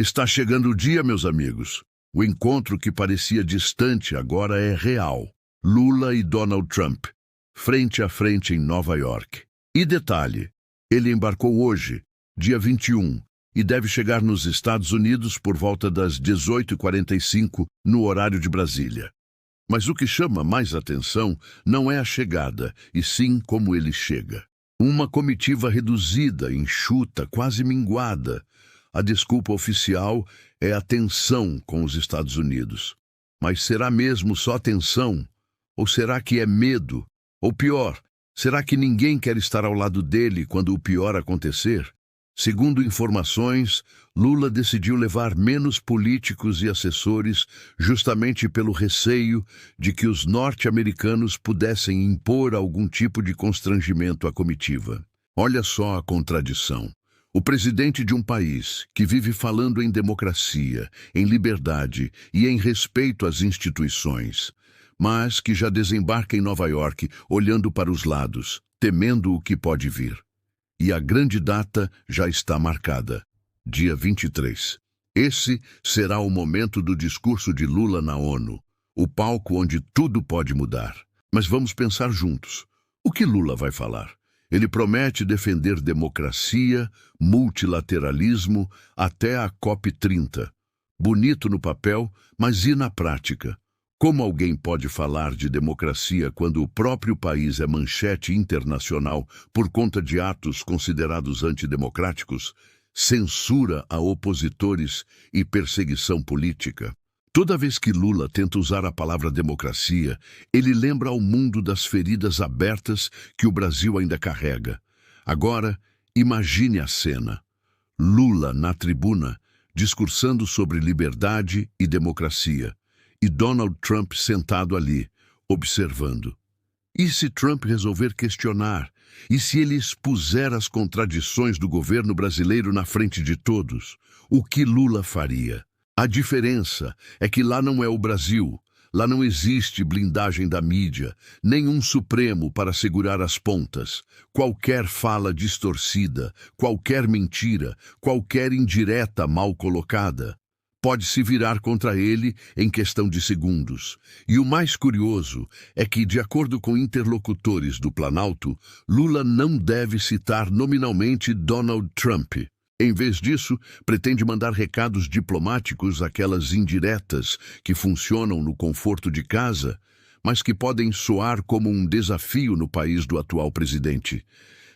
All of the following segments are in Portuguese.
Está chegando o dia, meus amigos. O encontro que parecia distante agora é real. Lula e Donald Trump, frente a frente em Nova York. E detalhe, ele embarcou hoje, dia 21, e deve chegar nos Estados Unidos por volta das 18h45 no horário de Brasília. Mas o que chama mais atenção não é a chegada, e sim como ele chega. Uma comitiva reduzida, enxuta, quase minguada. A desculpa oficial é a tensão com os Estados Unidos. Mas será mesmo só tensão? Ou será que é medo? Ou pior, será que ninguém quer estar ao lado dele quando o pior acontecer? Segundo informações, Lula decidiu levar menos políticos e assessores justamente pelo receio de que os norte-americanos pudessem impor algum tipo de constrangimento à comitiva. Olha só a contradição. O presidente de um país que vive falando em democracia, em liberdade e em respeito às instituições, mas que já desembarca em Nova York olhando para os lados, temendo o que pode vir. E a grande data já está marcada, dia 23. Esse será o momento do discurso de Lula na ONU, o palco onde tudo pode mudar. Mas vamos pensar juntos. O que Lula vai falar? Ele promete defender democracia, multilateralismo até a COP30. Bonito no papel, mas e na prática? Como alguém pode falar de democracia quando o próprio país é manchete internacional por conta de atos considerados antidemocráticos, censura a opositores e perseguição política? Toda vez que Lula tenta usar a palavra democracia, ele lembra ao mundo das feridas abertas que o Brasil ainda carrega. Agora, imagine a cena. Lula na tribuna, discursando sobre liberdade e democracia, e Donald Trump sentado ali, observando. E se Trump resolver questionar? E se ele expuser as contradições do governo brasileiro na frente de todos? O que Lula faria? A diferença é que lá não é o Brasil, lá não existe blindagem da mídia, nenhum Supremo para segurar as pontas. Qualquer fala distorcida, qualquer mentira, qualquer indireta mal colocada, pode se virar contra ele em questão de segundos. E o mais curioso é que, de acordo com interlocutores do Planalto, Lula não deve citar nominalmente Donald Trump. Em vez disso, pretende mandar recados diplomáticos àquelas indiretas que funcionam no conforto de casa, mas que podem soar como um desafio no país do atual presidente.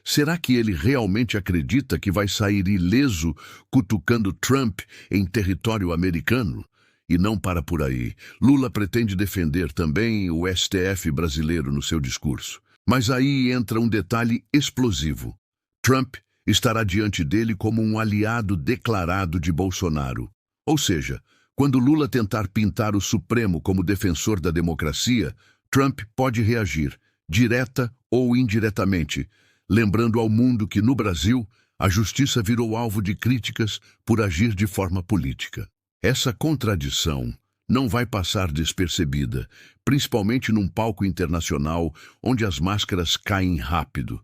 Será que ele realmente acredita que vai sair ileso cutucando Trump em território americano? E não para por aí. Lula pretende defender também o STF brasileiro no seu discurso. Mas aí entra um detalhe explosivo. Trump estará diante dele como um aliado declarado de Bolsonaro. Ou seja, quando Lula tentar pintar o Supremo como defensor da democracia, Trump pode reagir, direta ou indiretamente, lembrando ao mundo que, no Brasil, a justiça virou alvo de críticas por agir de forma política. Essa contradição não vai passar despercebida, principalmente num palco internacional onde as máscaras caem rápido.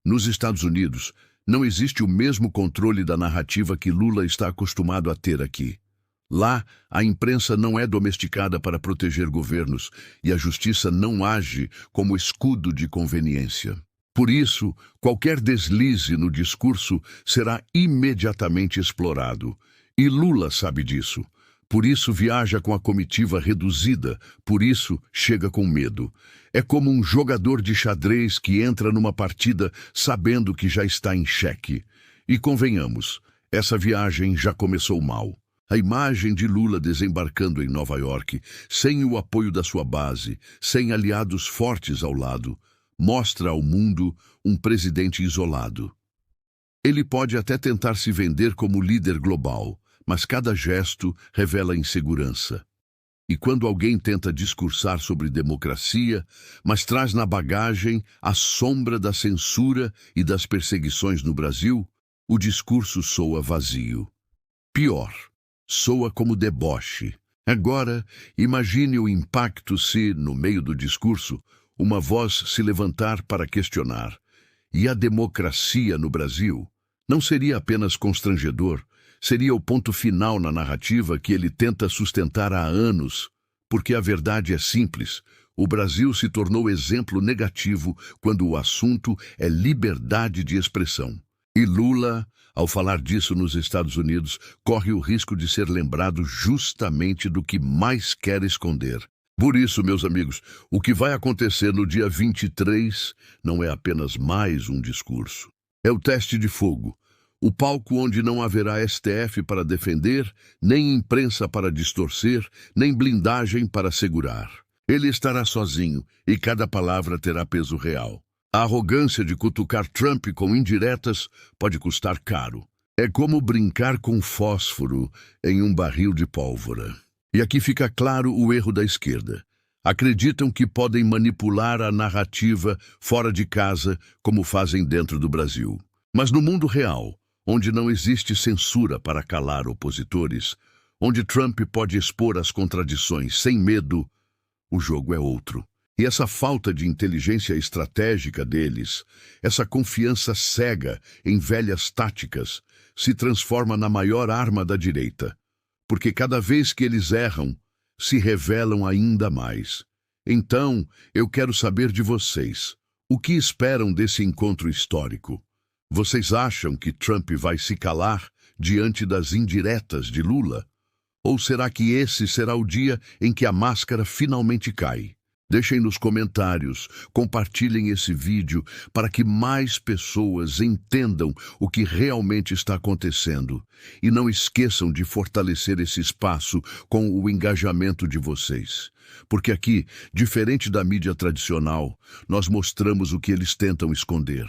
Nos Estados Unidos, não existe o mesmo controle da narrativa que Lula está acostumado a ter aqui. Lá, a imprensa não é domesticada para proteger governos e a justiça não age como escudo de conveniência. Por isso, qualquer deslize no discurso será imediatamente explorado. E Lula sabe disso. Por isso viaja com a comitiva reduzida, por isso chega com medo. É como um jogador de xadrez que entra numa partida sabendo que já está em xeque. E convenhamos, essa viagem já começou mal. A imagem de Lula desembarcando em Nova York, sem o apoio da sua base, sem aliados fortes ao lado, mostra ao mundo um presidente isolado. Ele pode até tentar se vender como líder global, mas cada gesto revela insegurança. E quando alguém tenta discursar sobre democracia, mas traz na bagagem a sombra da censura e das perseguições no Brasil, o discurso soa vazio. Pior, soa como deboche. Agora, imagine o impacto se, no meio do discurso, uma voz se levantar para questionar. E a democracia no Brasil? Não seria apenas constrangedor, Seria o ponto final na narrativa que ele tenta sustentar há anos, porque a verdade é simples. O Brasil se tornou exemplo negativo quando o assunto é liberdade de expressão. E Lula, ao falar disso nos Estados Unidos, corre o risco de ser lembrado justamente do que mais quer esconder. Por isso, meus amigos, o que vai acontecer no dia 23 não é apenas mais um discurso. É o teste de fogo. O palco onde não haverá STF para defender, nem imprensa para distorcer, nem blindagem para segurar. Ele estará sozinho e cada palavra terá peso real. A arrogância de cutucar Trump com indiretas pode custar caro. É como brincar com fósforo em um barril de pólvora. E aqui fica claro o erro da esquerda. Acreditam que podem manipular a narrativa fora de casa, como fazem dentro do Brasil. Mas no mundo real, onde não existe censura para calar opositores, onde Trump pode expor as contradições sem medo, o jogo é outro. E essa falta de inteligência estratégica deles, essa confiança cega em velhas táticas, se transforma na maior arma da direita. Porque cada vez que eles erram, se revelam ainda mais. Então, eu quero saber de vocês. O que esperam desse encontro histórico? Vocês acham que Trump vai se calar diante das indiretas de Lula? Ou será que esse será o dia em que a máscara finalmente cai? Deixem nos comentários, compartilhem esse vídeo para que mais pessoas entendam o que realmente está acontecendo. E não esqueçam de fortalecer esse espaço com o engajamento de vocês. Porque aqui, diferente da mídia tradicional, nós mostramos o que eles tentam esconder.